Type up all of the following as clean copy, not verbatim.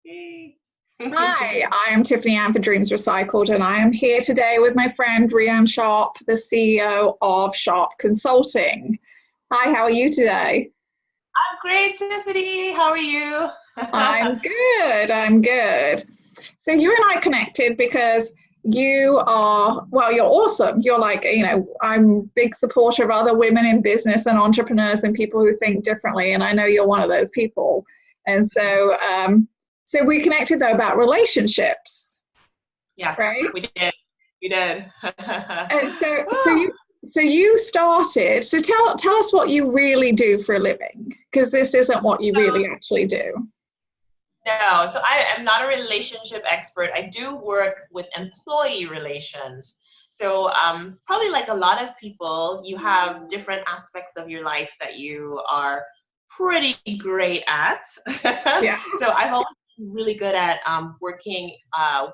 Yay. Hi, I am Tiffany Ann for Dreams Recycled, and I am here today with my friend Rhian Sharp, the CEO of Sharp Consulting. Hi, how are you today? I'm great, Tiffany. How are you? I'm good, I'm good. So you and I connected because you are, well, you're awesome. You're like, I'm a big supporter of other women in business and entrepreneurs and people who think differently, and I know you're one of those people. And so we connected though about relationships, Yes, right? we did. We did. And so you started. So tell us what you really do for a living, because this isn't what you really actually do. No, so I am not a relationship expert. I do work with employee relations. So probably like a lot of people, you have different aspects of your life that you are pretty great at. Yeah. So I've always been really good at working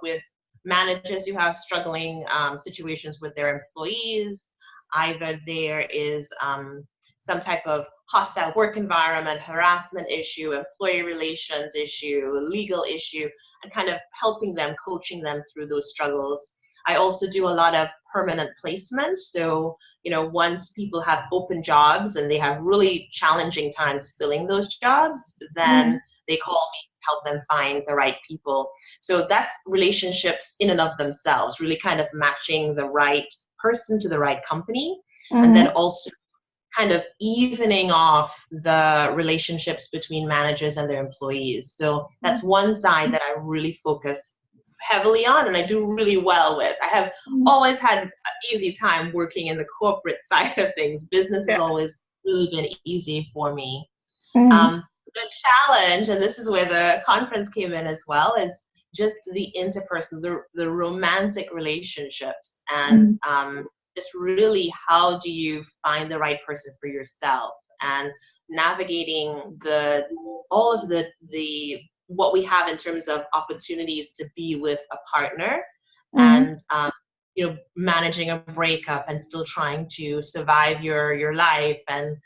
with managers who have struggling situations with their employees. Either there is some type of hostile work environment, harassment issue, employee relations issue, legal issue, and kind of helping them, coaching them through those struggles. I also do a lot of permanent placement. So, once people have open jobs and they have really challenging times filling those jobs, then they call me to help them find the right people. So that's relationships in and of themselves, really kind of matching the right person to the right company. And then also kind of evening off the relationships between managers and their employees. So that's one side that I really focus heavily on and I do really well with. I have always had an easy time working in the corporate side of things. Business has always really been easy for me. The challenge, and this is where the conference came in as well, is just the interpersonal, the romantic relationships, and just really how do you find the right person for yourself, and navigating all of the what we have in terms of opportunities to be with a partner, and managing a breakup and still trying to survive your life and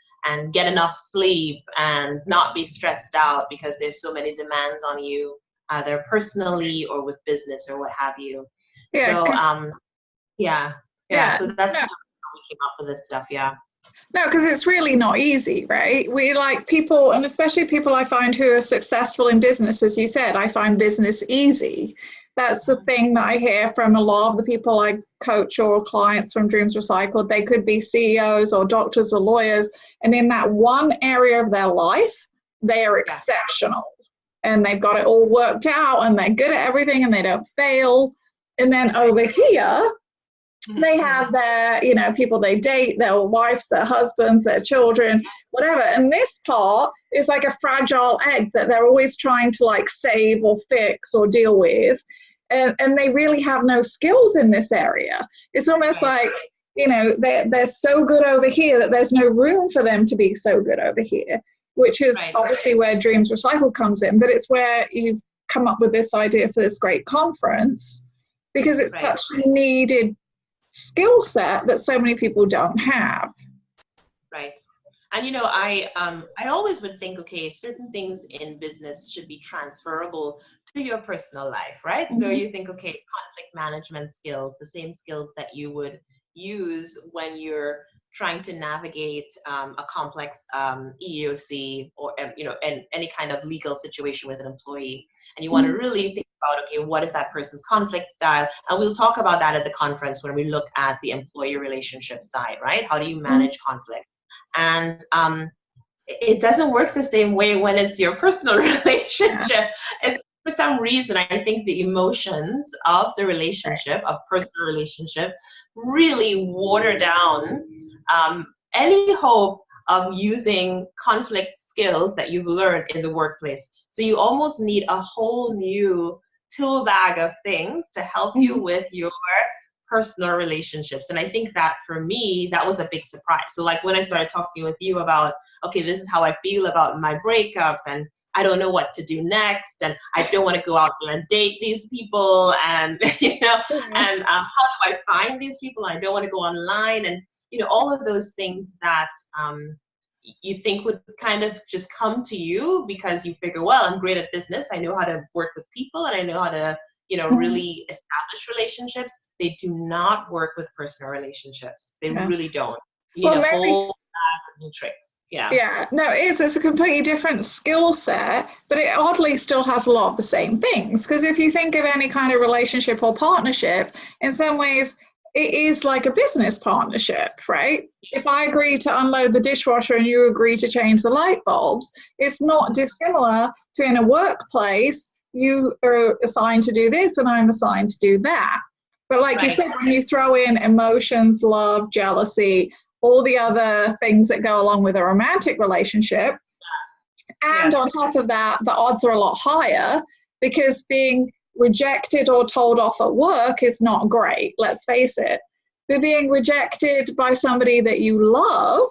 get enough sleep and not be stressed out because there's so many demands on you, either personally or with business or what have you. Yeah. So Yeah. so that's how we came up with this stuff. No, because it's really not easy, right? We like people, and especially people I find who are successful in business, as you said, I find business easy. That's the thing that I hear from a lot of the people I coach or clients from Dreams Recycled. They could be CEOs or doctors or lawyers, and in that one area of their life, they are exceptional. And they've got it all worked out, and they're good at everything, and they don't fail. And then over here, they have their, people they date, their wives, their husbands, their children, whatever. And this part is like a fragile egg that they're always trying to like save or fix or deal with. And they really have no skills in this area. It's almost like, they're so good over here that there's no room for them to be so good over here, which is obviously where Dreams Recycle comes in. But it's where you've come up with this idea for this great conference, because it's such a needed skill set that so many people don't have. Right. And I always would think, okay, certain things in business should be transferable to your personal life, right? So you think, okay, conflict management skills, the same skills that you would use when you're trying to navigate a complex EEOC or and any kind of legal situation with an employee, and you want to really think about, okay, what is that person's conflict style? And we'll talk about that at the conference when we look at the employee relationship side, right? How do you manage conflict? And it doesn't work the same way when it's your personal relationship. And for some reason, I think the emotions of the relationship, of personal relationship, really water down any hope of using conflict skills that you've learned in the workplace. So you almost need a whole new tool bag of things to help you with your personal relationships. And I think that for me, that was a big surprise. So like when I started talking with you about, okay, this is how I feel about my breakup, and I don't know what to do next, and I don't want to go out there and date these people, and and how do I find these people? I don't want to go online, and all of those things that you think would kind of just come to you because you figure, well, I'm great at business. I know how to work with people and I know how to, really establish relationships. They do not work with personal relationships. They really don't. You need a whole bag of new tricks. Yeah. Yeah, no, it's a completely different skill set, but it oddly still has a lot of the same things. Because if you think of any kind of relationship or partnership, in some ways, it is like a business partnership, right? If I agree to unload the dishwasher and you agree to change the light bulbs, it's not dissimilar to in a workplace, you are assigned to do this and I'm assigned to do that. But like you said, when you throw in emotions, love, jealousy, all the other things that go along with a romantic relationship, and on top of that, the odds are a lot higher because being rejected or told off at work is not great, let's face it. But being rejected by somebody that you love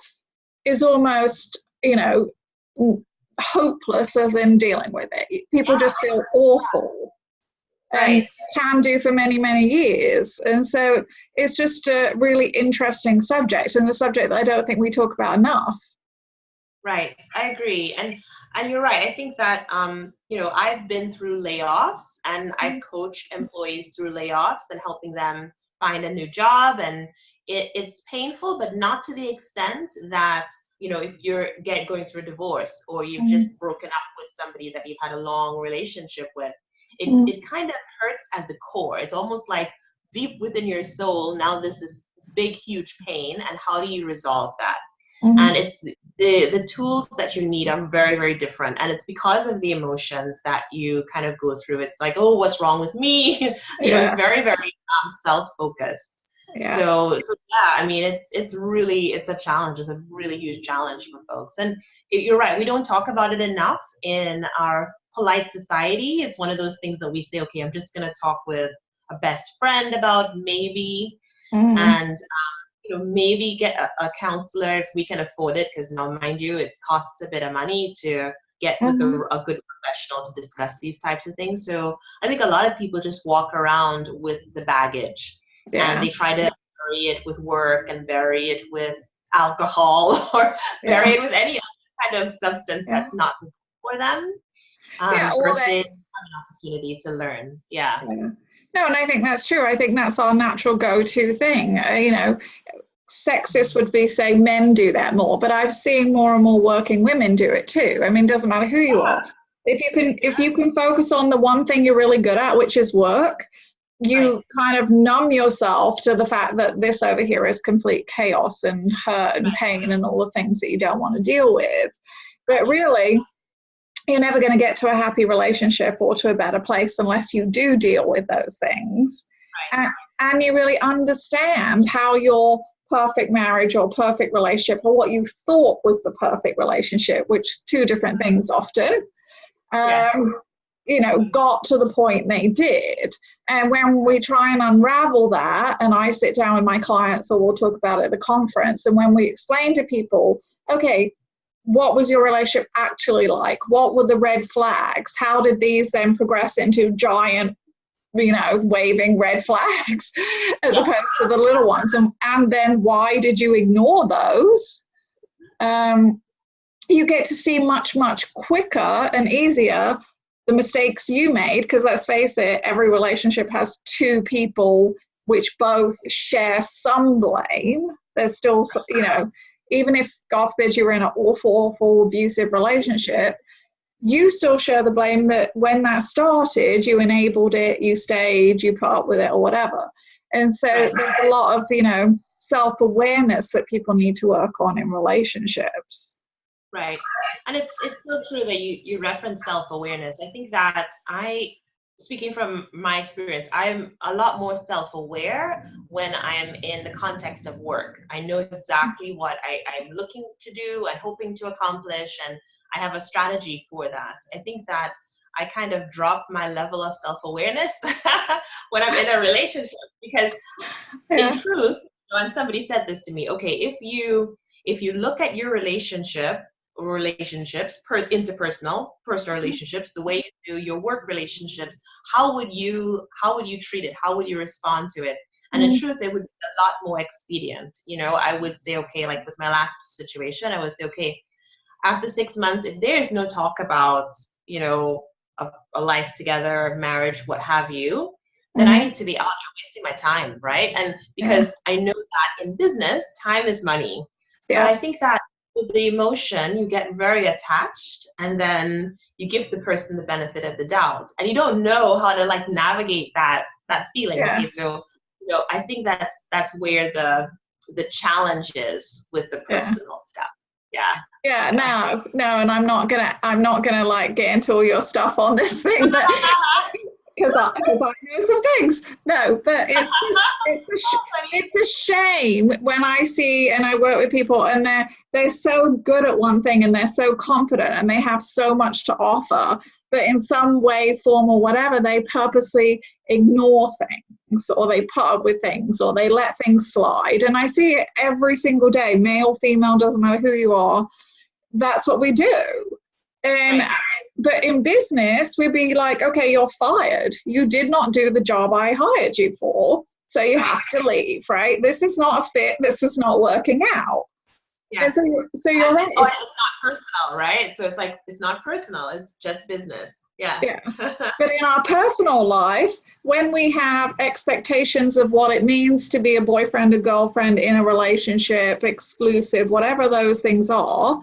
is almost, hopeless as in dealing with it. People just feel awful and can do for many, many years. And so it's just a really interesting subject, and the subject that I don't think we talk about enough. Right, I agree. And you're right. I think that, I've been through layoffs and I've coached employees through layoffs and helping them find a new job. And it's painful, but not to the extent that, if you're going through a divorce or you've just broken up with somebody that you've had a long relationship with, it kind of hurts at the core. It's almost like deep within your soul, now this is big, huge pain. And how do you resolve that? And it's the tools that you need are very, very different. And it's because of the emotions that you kind of go through. It's like, oh, what's wrong with me? It's very, very self-focused. So yeah, I mean, it's a challenge. It's a really huge challenge for folks. And you're right. We don't talk about it enough in our polite society. It's one of those things that we say, okay, I'm just going to talk with a best friend about maybe, and maybe get a counselor if we can afford it, because now, mind you, it costs a bit of money to get with a good professional to discuss these types of things. So I think a lot of people just walk around with the baggage and they try to bury it with work and bury it with alcohol or bury it with any other kind of substance that's not good for them, versus an opportunity to learn. No, and I think that's true. I think that's our natural go-to thing. Sexist would be say men do that more, but I've seen more and more working women do it too. I mean, it doesn't matter who you are. If you can focus on the one thing you're really good at, which is work, you kind of numb yourself to the fact that this over here is complete chaos and hurt and pain and all the things that you don't want to deal with. But really, you're never going to get to a happy relationship or to a better place unless you do deal with those things. And you really understand how your perfect marriage or perfect relationship, or what you thought was the perfect relationship, which two different things often, got to the point they did. And when we try and unravel that, and I sit down with my clients, or we'll talk about it at the conference, and when we explain to people, okay, what was your relationship actually like? What were the red flags? How did these then progress into giant, waving red flags as opposed to the little ones? And then why did you ignore those? You get to see much, much quicker and easier the mistakes you made, because let's face it, every relationship has two people which both share some blame. There's still, even if, God forbid, you're in an awful, awful abusive relationship, you still share the blame that when that started, you enabled it, you stayed, you put up with it, or whatever. And so there's a lot of, self-awareness that people need to work on in relationships. Right. And it's so true that you reference self-awareness. I think that speaking from my experience, I'm a lot more self-aware when I'm in the context of work. I know exactly what I'm looking to do and hoping to accomplish, and I have a strategy for that. I think that I kind of drop my level of self-awareness when I'm in a relationship, because in truth, and somebody said this to me, okay, if you look at your relationships, interpersonal, personal relationships, the way you do your work relationships, how would you treat it? How would you respond to it? And in truth, it would be a lot more expedient. I would say, okay, like with my last situation, I would say, okay, after 6 months, if there's no talk about, you know, a life together, marriage, what have you, then I need to be out there wasting my time, right? And because I know that in business, time is money. But I think that with the emotion, you get very attached, and then you give the person the benefit of the doubt, and you don't know how to like navigate that feeling. Okay, so you know, I think that's where the challenge is with the personal stuff. No, and I'm not gonna like get into all your stuff on this thing, but because I know some things. No, but it's a shame when I see, and I work with people, and they're so good at one thing, and they're so confident, and they have so much to offer, but in some way, form, or whatever, they purposely ignore things, or they put up with things, or they let things slide. And I see it every single day, male, female, doesn't matter who you are. That's what we do. And but in business, we'd be like, okay, you're fired. You did not do the job I hired you for, so you have to leave, right? This is not a fit. This is not working out. Yeah. So you're right. Or it's not personal, right? So it's like, it's not personal. It's just business. Yeah. But in our personal life, when we have expectations of what it means to be a boyfriend, a girlfriend, in a relationship, exclusive, whatever those things are,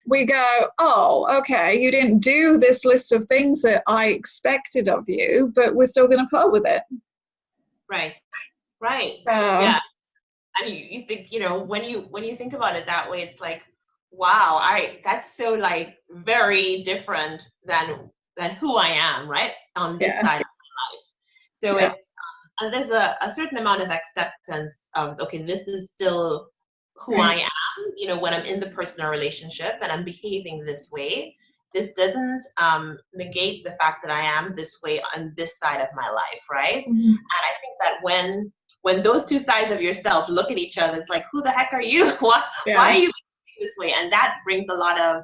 we go, oh, okay, you didn't do this list of things that I expected of you, but we're still going to put up with it. Right. Yeah. And you think, you know, when you think about it that way, it's like, wow, that's so like very different than who I am, right, on this side of my life. So it's and there's a certain amount of acceptance of, okay, this is still who I am, you know, when I'm in the personal relationship and I'm behaving this way. This doesn't negate the fact that I am this way on this side of my life, right? And I think that when those two sides of yourself look at each other, it's like, who the heck are you? Why are you behaving this way? And that brings a lot of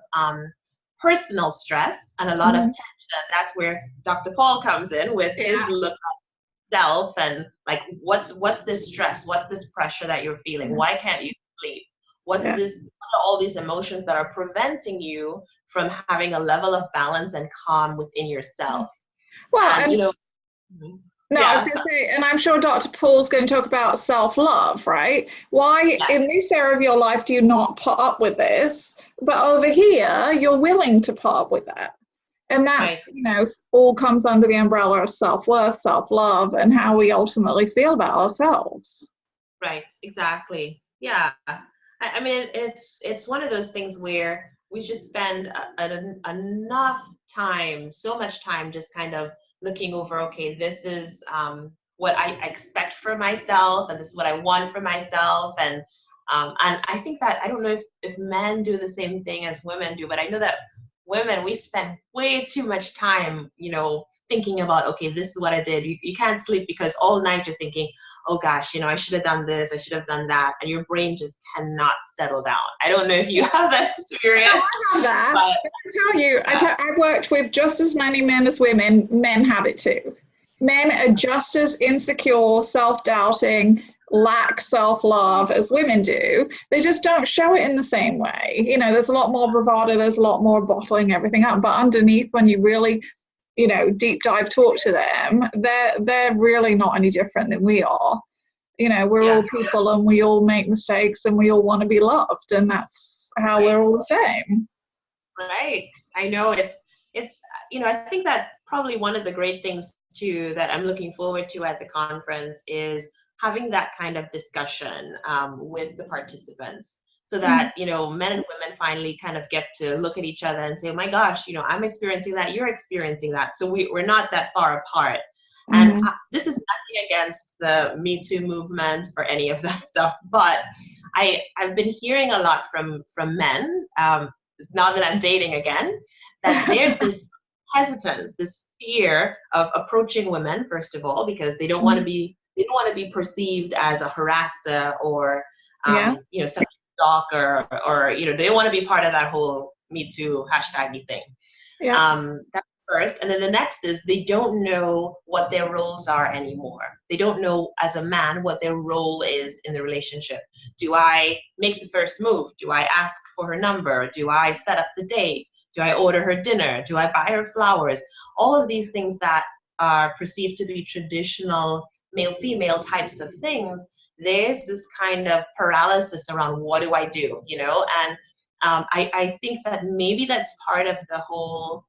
personal stress and a lot of tension. That's where Dr. Paul comes in with his look at self and like, what's this stress? What's this pressure that you're feeling? Why can't you sleep? What's this? All these emotions that are preventing you from having a level of balance and calm within yourself. Well, and you know. I was going to say, and I'm sure Dr. Paul's going to talk about self-love, right? Why in this area of your life do you not put up with this? But over here, you're willing to put up with that. And that's, you know, all comes under the umbrella of self-worth, self-love, and how we ultimately feel about ourselves. Right, exactly. Yeah. I mean, it's one of those things where we just spend enough time, so much time, just kind of looking over, okay, this is what I expect for myself, and this is what I want for myself. And I think that, I don't know if men do the same thing as women do, but I know that women, we spend way too much time, you know, thinking about, okay, this is what I did. You can't sleep because all night you're thinking, oh gosh, you know, I should have done this, I should have done that, and your brain just cannot settle down. I don't know if you have that experience. I have that. But I tell you, I've worked with just as many men as women. Men have it too. Men are just as insecure, self-doubting, lack self-love as women do. They just don't show it in the same way. You know, there's a lot more bravado, there's a lot more bottling everything up, but underneath, when you really, you know, deep dive talk to them, they're really not any different than we are. You know, we're all people, and we all make mistakes, and we all want to be loved, and that's how we're all the same. Right. I know it's you know, I think that probably one of the great things too that I'm looking forward to at the conference is having that kind of discussion with the participants, so that, you know, men and women finally kind of get to look at each other and say, oh my gosh, you know, I'm experiencing that, you're experiencing that. So we're not that far apart. And this is nothing against the Me Too movement or any of that stuff, but I've been hearing a lot from men, now that I'm dating again, that there's this hesitance, this fear of approaching women, first of all, because they don't want to be perceived as a harasser or you know, some stalker, or you know, they want to be part of that whole Me Too hashtaggy thing. That's first, and then the next is they don't know what their roles are anymore. They don't know as a man what their role is in the relationship. Do I make the first move? Do I ask for her number? Do I set up the date? Do I order her dinner? Do I buy her flowers? All of these things that are perceived to be traditional male-female types of things, there's this kind of paralysis around what do I do, you know? And I think that maybe that's part of the whole,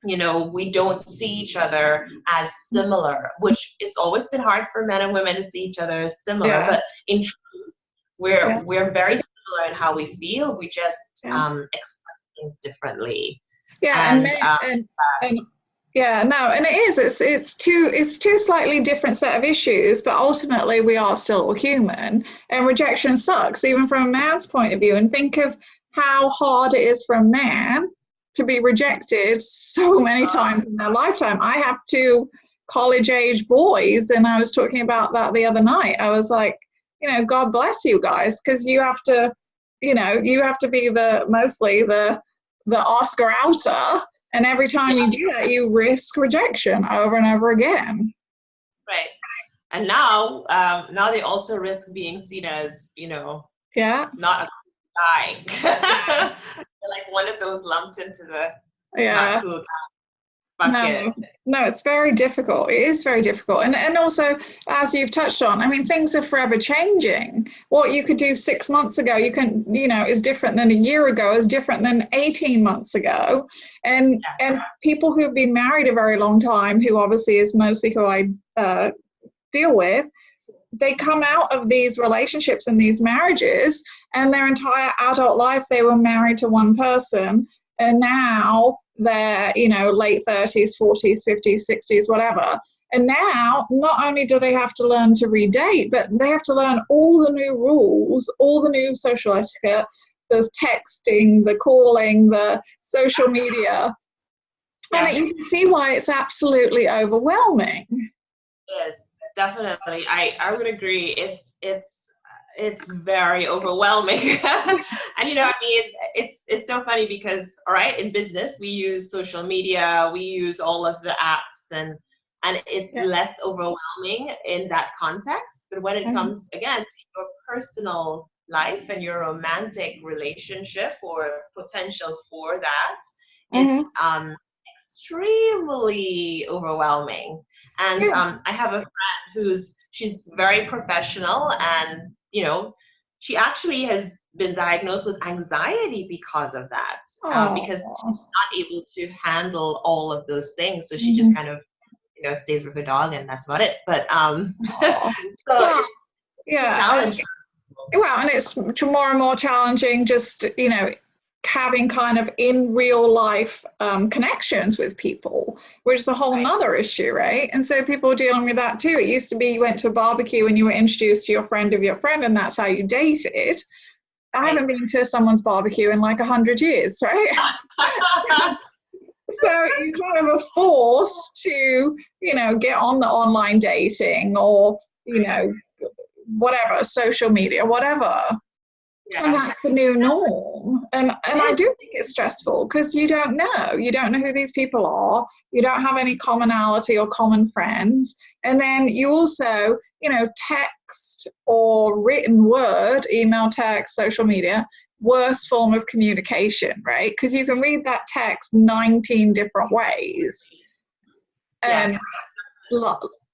you know, we don't see each other as similar, which it's always been hard for men and women to see each other as similar. Yeah. But in truth, we're very similar in how we feel. We just express things differently. Yeah, and yeah, no, and it is. It's two slightly different set of issues, but ultimately we are still all human. And rejection sucks, even from a man's point of view. And think of how hard it is for a man to be rejected so many times in their lifetime. I have two college-age boys, and I was talking about that the other night. I was like, you know, God bless you guys, because you have to, you know, you have to be mostly the Oscar outer, and every time you do that, you risk rejection over and over again. Right. And now they also risk being seen as, you know, not a guy. Like one of those lumped into the not cool guy bucket. No, it's very difficult. It is very difficult. And also, as you've touched on, I mean, things are forever changing. What you could do 6 months ago, is different than a year ago, is different than 18 months ago. And people who've been married a very long time, who obviously is mostly who I deal with, they come out of these relationships and these marriages, and their entire adult life they were married to one person, and now they're, you know, late 30s, 40s, 50s, 60s, whatever. And now not only do they have to learn to redate, but they have to learn all the new rules, all the new social etiquette. There's texting, the calling, the social media. And you can see why it's absolutely overwhelming. Yes, definitely. I would agree. It's very overwhelming. And you know, I mean, it's so funny because, all right, in business we use social media, we use all of the apps, and it's less overwhelming in that context. But when it comes again to your personal life and your romantic relationship or potential for that, it's extremely overwhelming. And I have a friend she's very professional, and you know, she actually has been diagnosed with anxiety because of that, because she's not able to handle all of those things. So she just kind of, you know, stays with her dog, and that's about it. But challenging. Well, and it's more and more challenging just, you know, having kind of in real life connections with people, which is a whole nother issue, right? And so people are dealing with that too. It used to be you went to a barbecue and you were introduced to your friend of your friend, and that's how you dated. I haven't been to someone's barbecue in like 100 years, right? So you kind of are forced to, you know, get on the online dating or, you know, whatever, social media, whatever. And that's the new norm. And I do think it's stressful because you don't know who these people are. You don't have any commonality or common friends. And then you also, you know, text or written word, email, text, social media, worst form of communication, right? Because you can read that text 19 different ways. And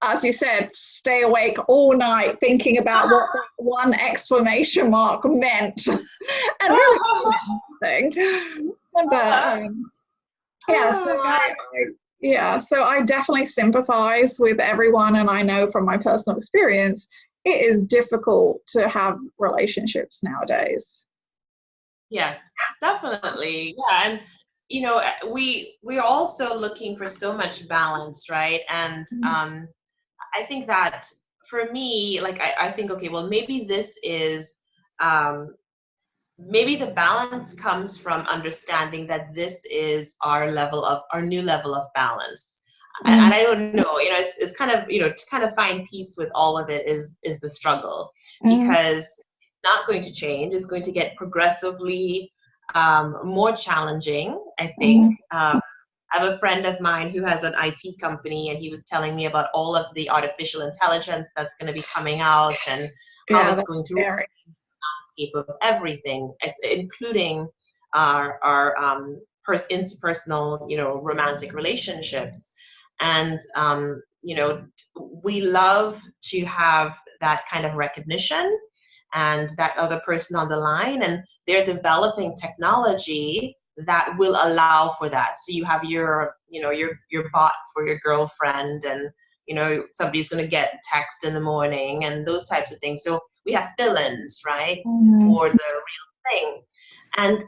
as you said, stay awake all night thinking about what that one exclamation mark meant. And really nothing. But so I definitely sympathize with everyone, and I know from my personal experience, it is difficult to have relationships nowadays. Yes, definitely. Yeah, and you know, we're also looking for so much balance, right? And I think that for me, like I think, okay, well, maybe this is maybe the balance comes from understanding that this is our new level of balance. And I don't know, you know, it's kind of, you know, to kind of find peace with all of it is the struggle, because it's not going to change. It's going to get progressively more challenging, I think. I have a friend of mine who has an IT company, and he was telling me about all of the artificial intelligence that's going to be coming out and how Yeah, it's that's going to scary. landscape of everything, including our interpersonal, romantic relationships. And we love to have that kind of recognition and that other person on the line, and they're developing technology that will allow for that. So you have your bot for your girlfriend, and somebody's going to get text in the morning and those types of things. So we have fill-ins, right, for the real thing. And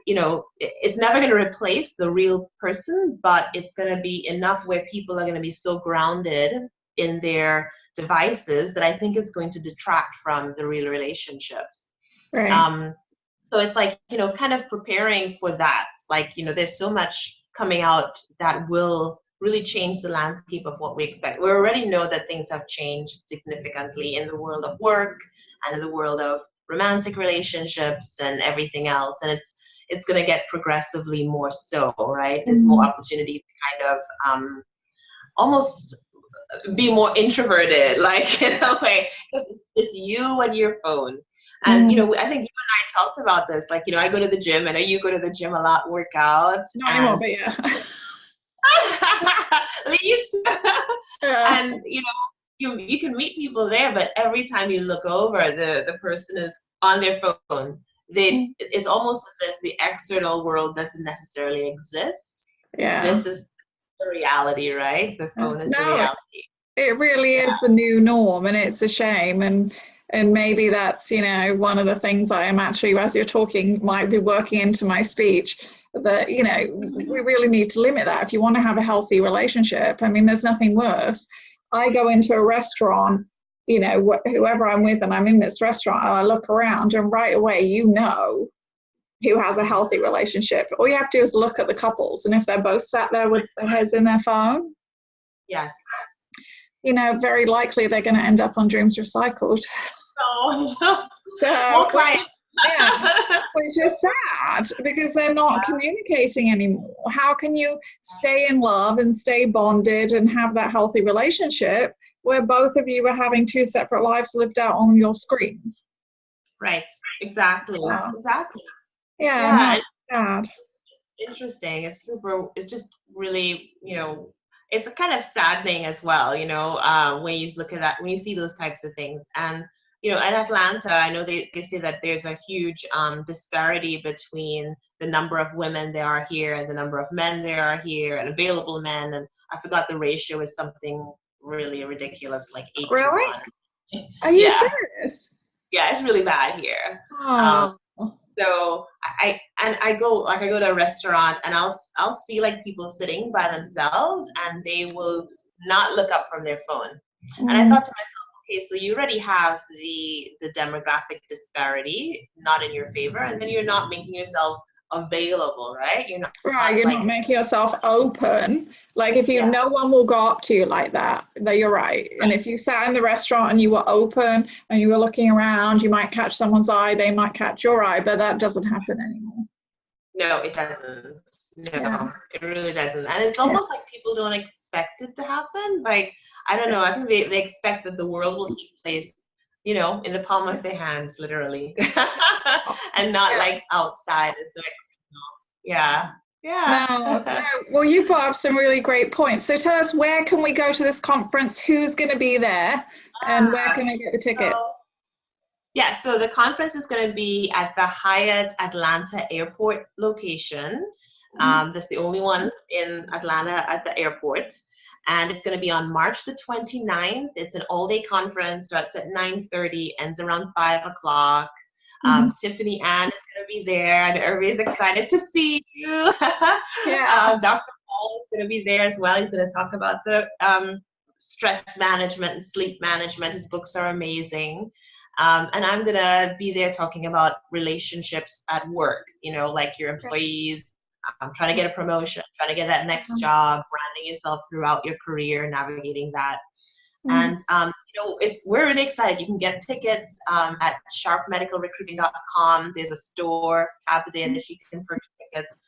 it's never going to replace the real person, but it's going to be enough where people are going to be so grounded in their devices that I think it's going to detract from the real relationships. Right. So it's like, kind of preparing for that. Like, there's so much coming out that will really change the landscape of what we expect. We already know that things have changed significantly in the world of work and in the world of romantic relationships and everything else. And it's going to get progressively more so, right? There's more opportunity to kind of almost be more introverted, like, in a way, because it's you and your phone. And I think you and I talked about this, like, I go to the gym, and you go to the gym a lot, work out. Not anymore, but yeah. At least. Yeah. And you can meet people there, but every time you look over, the person is on their phone. It's almost as if the external world doesn't necessarily exist. Yeah. This is the reality, right? The phone is the reality. It really is the new norm, and it's a shame. And maybe that's one of the things I am actually, as you're talking, might be working into my speech, that we really need to limit that if you want to have a healthy relationship. I mean, there's nothing worse. I go into a restaurant, whoever I'm with, and I'm in this restaurant, and I look around, and right away who has a healthy relationship. All you have to do is look at the couples, and if they're both sat there with their heads in their phone, yes, very likely they're going to end up on Dreams Recycled. Oh, so, more clients. Which is sad, because they're not communicating anymore. How can you stay in love and stay bonded and have that healthy relationship where both of you are having two separate lives lived out on your screens? Right, exactly. Exactly. Yeah. Sad. Interesting. It's just really, it's kind of saddening as well, when you look at that, when you see those types of things. And in Atlanta, I know they say that there's a huge disparity between the number of women there are here and the number of men there are here, and available men. And I forgot the ratio is something really ridiculous, like 8 Really? to 1. Are you serious? Yeah, it's really bad here. Oh. So I go to a restaurant, and I'll see like people sitting by themselves, and they will not look up from their phone. And I thought to myself, okay, so you already have the demographic disparity not in your favor, and then you're not making yourself available, right? You're not not making yourself open. Like, if no one will go up to you like that you're right. And if you sat in the restaurant and you were open and you were looking around, you might catch someone's eye, they might catch your eye, but that doesn't happen anymore. No, it doesn't. No, it really doesn't. And it's almost like people don't expect it to happen. Like, I don't know, I think they expect that the world will take place, in the palm of their hands, literally. And not like outside as the external. No. Well, you brought up some really great points. So tell us, where can we go to this conference? Who's going to be there? And where can I get the ticket? So the conference is going to be at the Hyatt Atlanta Airport location. That's the only one in Atlanta at the airport. And it's going to be on March the 29th. It's an all-day conference, starts at 9:30, ends around 5 o'clock. Tiffany Ann is going to be there, and everybody's excited to see you. Dr. Paul is going to be there as well. He's going to talk about the stress management and sleep management. His books are amazing. And I'm going to be there talking about relationships at work, like your employees, trying to get a promotion, trying to get that next job, branding yourself throughout your career, navigating that. And, we're really excited. You can get tickets at sharpmedicalrecruiting.com. There's a store tab there that you can purchase tickets.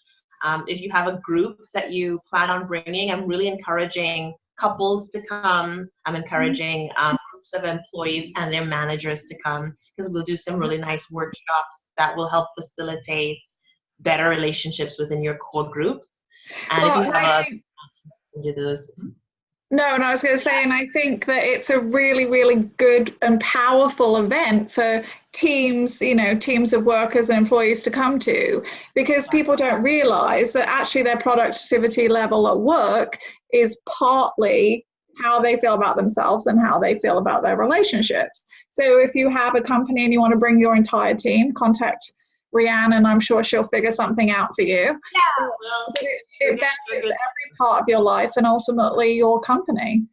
If you have a group that you plan on bringing, I'm really encouraging couples to come. I'm encouraging groups of employees and their managers to come, because we'll do some really nice workshops that will help facilitate better relationships within your core groups. And Well, if you have do those. No, and I was going to say, and I think that it's a really, really good and powerful event for teams, teams of workers and employees to come to, because people don't realize that actually their productivity level at work is partly how they feel about themselves and how they feel about their relationships. So if you have a company and you want to bring your entire team, contact Rhian, and I'm sure she'll figure something out for you. Yeah, well, it benefits every part of your life and ultimately your company.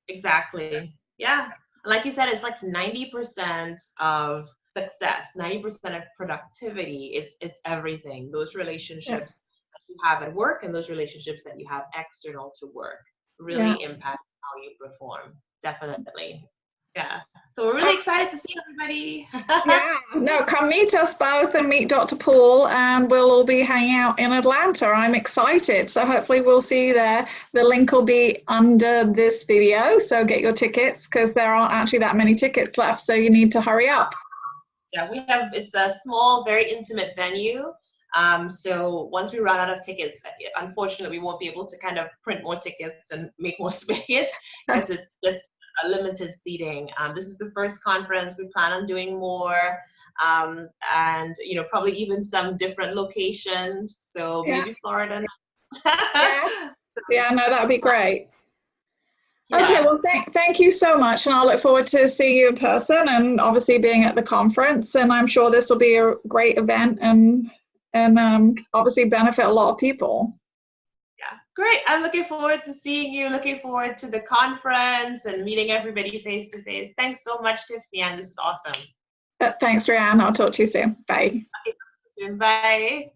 Exactly. Yeah. Like you said, it's like 90% of success, 90% of productivity. It's everything. Those relationships that you have at work and those relationships that you have external to work really impact how you perform. Definitely. Yeah. So we're really excited to see everybody. Yeah, no, come meet us both and meet Dr. Paul, and we'll all be hanging out in Atlanta. I'm excited. So hopefully we'll see you there. The link will be under this video. So get your tickets, because there aren't actually that many tickets left. So you need to hurry up. Yeah, it's a small, very intimate venue. So once we run out of tickets, unfortunately, we won't be able to kind of print more tickets and make more space, because it's just a limited seating. This is the first conference. We plan on doing more, and probably even some different locations. So maybe Florida. Yeah, no, that would be great. Yeah. Okay, well, thank you so much, and I'll look forward to seeing you in person and obviously being at the conference. And I'm sure this will be a great event and obviously benefit a lot of people. Yeah, great. I'm looking forward to seeing you, looking forward to the conference and meeting everybody face to face. Thanks so much, Tiffany, and this is awesome. Thanks, Rhian. I'll talk to you soon. Bye. Okay, talk to you soon. Bye.